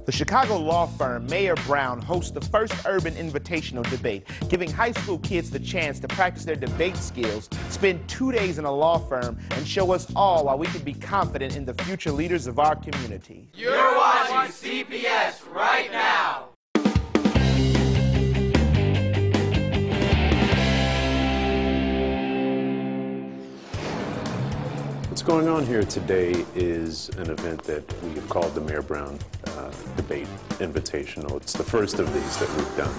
The Chicago law firm Mayer Brown hosts the first urban invitational debate, giving high school kids the chance to practice their debate skills, spend 2 days in a law firm, and show us all why we can be confident in the future leaders of our community. You're watching CPS right now. What's going on here today is an event that we have called the Mayer Brown Debate Invitational. It's the first of these that we've done.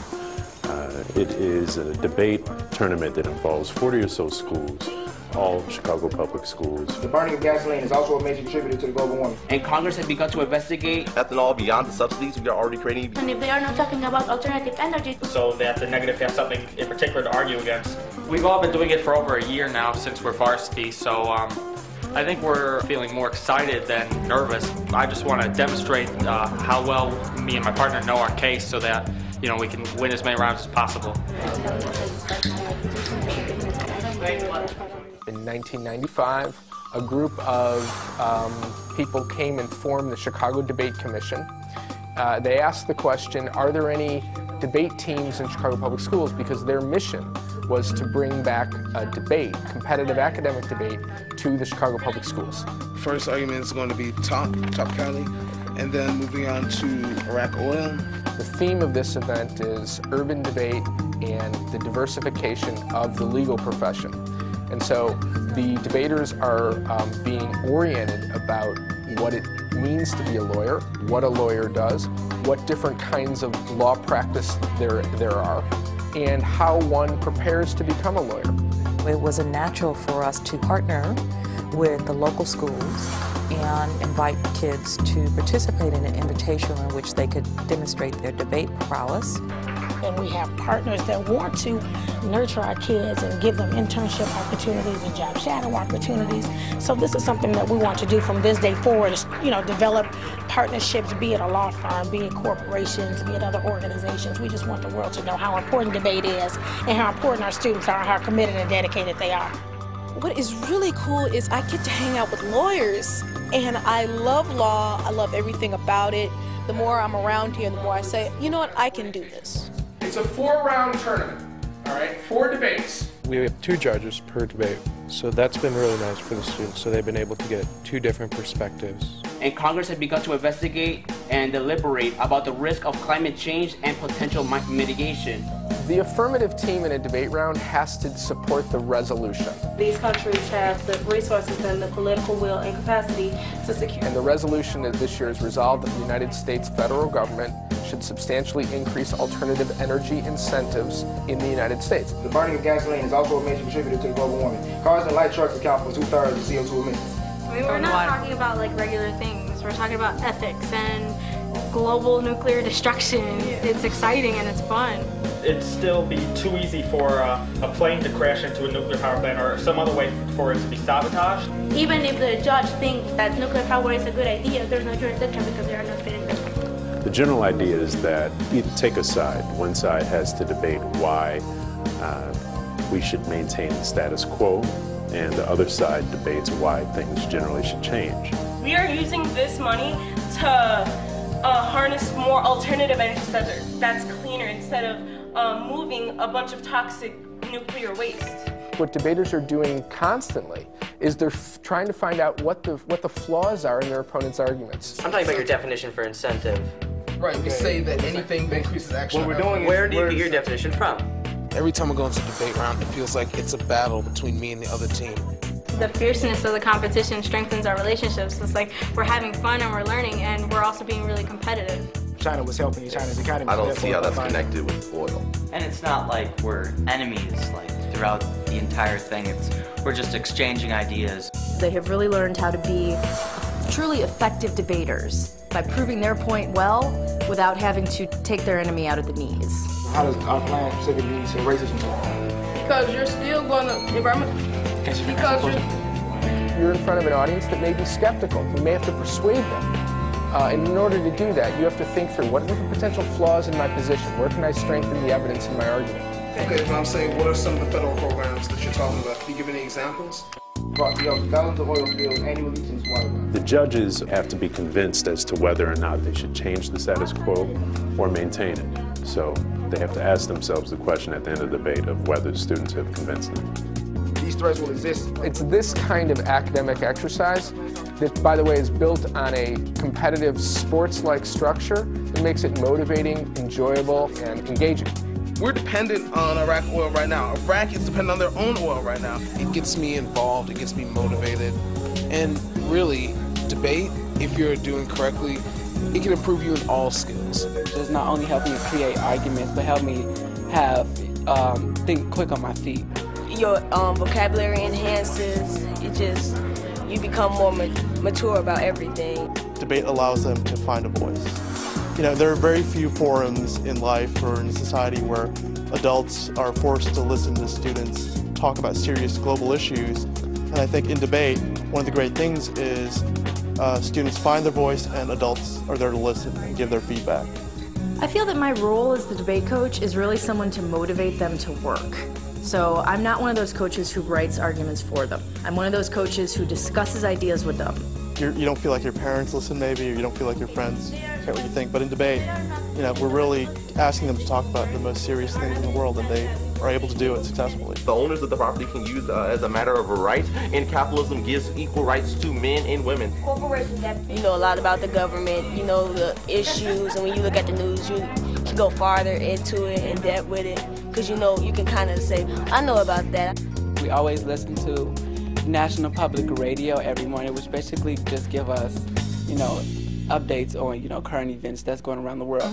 It is a debate tournament that involves 40 or so schools, all Chicago public schools. The burning of gasoline is also a major contributor to the global warming. And Congress has begun to investigate ethanol beyond the subsidies we are already creating. And if they are not talking about alternative energy. So that the negative have something in particular to argue against. We've all been doing it for over a year now since we're varsity, so I think we're feeling more excited than nervous. I just want to demonstrate how well me and my partner know our case so that, you know, we can win as many rounds as possible. In 1995, a group of people came and formed the Chicago Debate Commission. They asked the question, are there any debate teams in Chicago Public Schools? Because their mission was to bring back a debate, competitive academic debate, to the Chicago Public Schools. First argument is going to be Top County, and then moving on to Iraq Oil. The theme of this event is urban debate and the diversification of the legal profession. And so the debaters are being oriented about what it means to be a lawyer, what a lawyer does, what different kinds of law practice there are, and how one prepares to become a lawyer. It was a natural for us to partner with the local schools and invite kids to participate in an invitational in which they could demonstrate their debate prowess. And we have partners that want to nurture our kids and give them internship opportunities and job shadow opportunities. So this is something that we want to do from this day forward, is, you know, develop partnerships, be it a law firm, be it corporations, be it other organizations. We just want the world to know how important debate is and how important our students are, how committed and dedicated they are. What is really cool is I get to hang out with lawyers, and I love law. I love everything about it. The more I'm around here, the more I say, you know what, I can do this. It's a 4-round tournament, all right, 4 debates. We have 2 judges per debate, so that's been really nice for the students, so they've been able to get 2 different perspectives. And Congress has begun to investigate and deliberate about the risk of climate change and potential mitigation. The affirmative team in a debate round has to support the resolution. These countries have the resources and the political will and capacity to secure. And the resolution that this year is resolved that the United States federal government should substantially increase alternative energy incentives in the United States. The burning of gasoline is also a major contributor to the global warming. Cars and light trucks account for 2/3 of CO2 emissions. I mean, we're not talking about like regular things. We're talking about ethics and global nuclear destruction. It's exciting and it's fun. It'd still be too easy for a plane to crash into a nuclear power plant or some other way for it to be sabotaged. Even if the judge thinks that nuclear power is a good idea, there's no jurisdiction because there are no fit. The general idea is that you take a side. One side has to debate why we should maintain the status quo, and the other side debates why things generally should change. We are using this money to harness more alternative energy that's cleaner instead of moving a bunch of toxic nuclear waste. What debaters are doing constantly is they're trying to find out what the flaws are in their opponent's arguments. I'm talking about your definition for incentive. Right, we say that anything that increases action. What we're doing Where do you get your definition from? Every time I go into a debate round, it feels like it's a battle between me and the other team. The fierceness of the competition strengthens our relationships. It's like we're having fun and we're learning, and we're also being really competitive. China was helping China's economy. I don't see how that's connected with oil. And it's not like we're enemies, like throughout the entire thing. We're just exchanging ideas. They have really learned how to be truly effective debaters by proving their point well without having to take their enemy out at the knees. How does our plan specifically lead to racism? Because you're still going to, because you're in front of an audience that may be skeptical. You may have to persuade them. And in order to do that, you have to think through what are the potential flaws in my position? Where can I strengthen the evidence in my argument? Okay, if I'm saying, what are some of the federal programs that you're talking about? Can you give any examples? Gallons of oil spilled annually since water. The judges have to be convinced as to whether or not they should change the status quo or maintain it. So they have to ask themselves the question at the end of the debate of whether students have convinced them. These threats will exist. It's this kind of academic exercise that, by the way, is built on a competitive sports-like structure that makes it motivating, enjoyable, and engaging. We're dependent on Iraq oil right now. Iraq is dependent on their own oil right now. It gets me involved, it gets me motivated, and really, debate, if you're doing correctly, it can improve you in all skills. Just not only help me create arguments, but help me have think quick on my feet. Your vocabulary enhances. You become more mature about everything. Debate allows them to find a voice. You know, there are very few forums in life or in society where adults are forced to listen to students talk about serious global issues. And I think in debate, one of the great things is students find their voice and adults are there to listen and give their feedback. I feel that my role as the debate coach is really someone to motivate them to work. So I'm not one of those coaches who writes arguments for them. I'm one of those coaches who discusses ideas with them. You don't feel like your parents listen maybe, or you don't feel like your friends care what you think. But in debate, you know, we're really asking them to talk about the most serious things in the world, and they are able to do it successfully. The owners of the property can use as a matter of a right, and capitalism gives equal rights to men and women. Corporations that know a lot about the government, you know the issues, and when you look at the news, you can go farther into it, in depth with it, because you know, you can kind of say, I know about that. We always listen to National Public Radio every morning, which basically just give us, you know, updates on, you know, current events that's going around the world.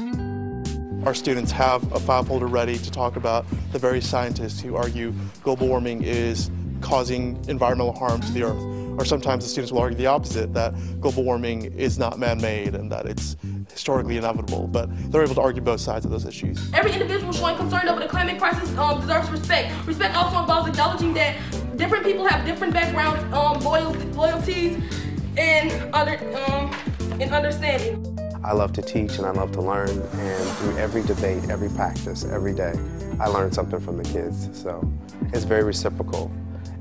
Our students have a file folder ready to talk about the very scientists who argue global warming is causing environmental harm to the earth. Or sometimes the students will argue the opposite, that global warming is not man-made and that it's historically inevitable. But they're able to argue both sides of those issues. Every individual showing concern over the climate crisis deserves respect. Respect also involves acknowledging that different people have different backgrounds, loyalties, and understanding. I love to teach and I love to learn, and through every debate, every practice, every day, I learn something from the kids. So it's very reciprocal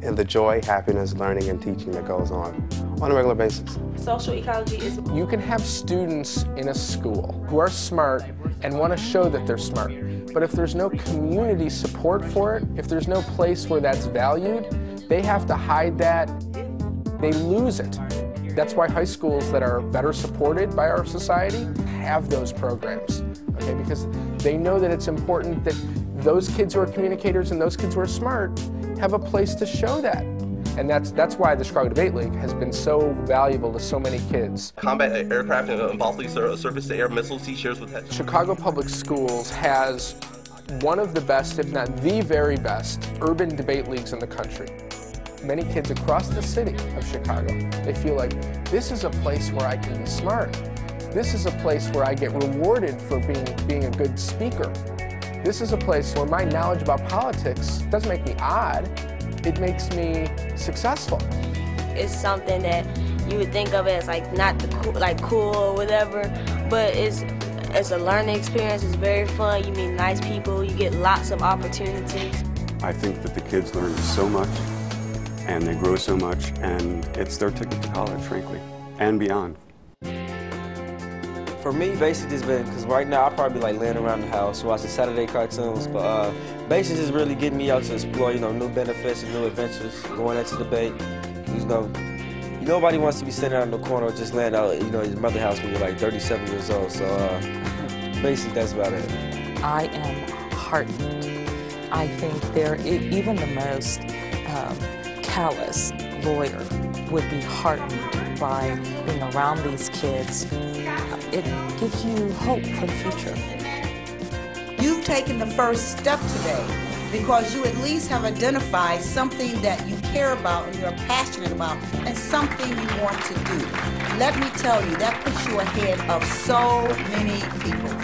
in the joy, happiness, learning, and teaching that goes on a regular basis. Social ecology is... You can have students in a school who are smart and want to show that they're smart. But if there's no community support for it, if there's no place where that's valued, they have to hide that, they lose it. That's why high schools that are better supported by our society have those programs, okay? Because they know that it's important that those kids who are communicators and those kids who are smart have a place to show that. And that's why the Chicago Debate League has been so valuable to so many kids. Combat aircraft and possibly surface-to-air missiles he shares with that. Chicago Public Schools has one of the best, if not the very best, urban debate leagues in the country. Many kids across the city of Chicago, they feel like this is a place where I can be smart. This is a place where I get rewarded for being a good speaker. This is a place where my knowledge about politics doesn't make me odd, it makes me successful. It's something that you would think of as like not cool or whatever, but it's a learning experience. It's very fun. You meet nice people. You get lots of opportunities. I think that the kids learn so much, and they grow so much, and it's their ticket to college, frankly, and beyond. For me, basically it's been, because right now I probably like laying around the house watching Saturday cartoons, but basically just really getting me out to explore, you know, new benefits and new adventures, going into debate. You know, nobody wants to be sitting out in the corner just laying out, you know, your mother's house when you're like 37 years old, so basically that's about it. I am heartened. I think even the most callous lawyer would be heartened by being around these kids. It gives you hope for the future. You've taken the first step today because you at least have identified something that you care about and you're passionate about and something you want to do. Let me tell you, that puts you ahead of so many people.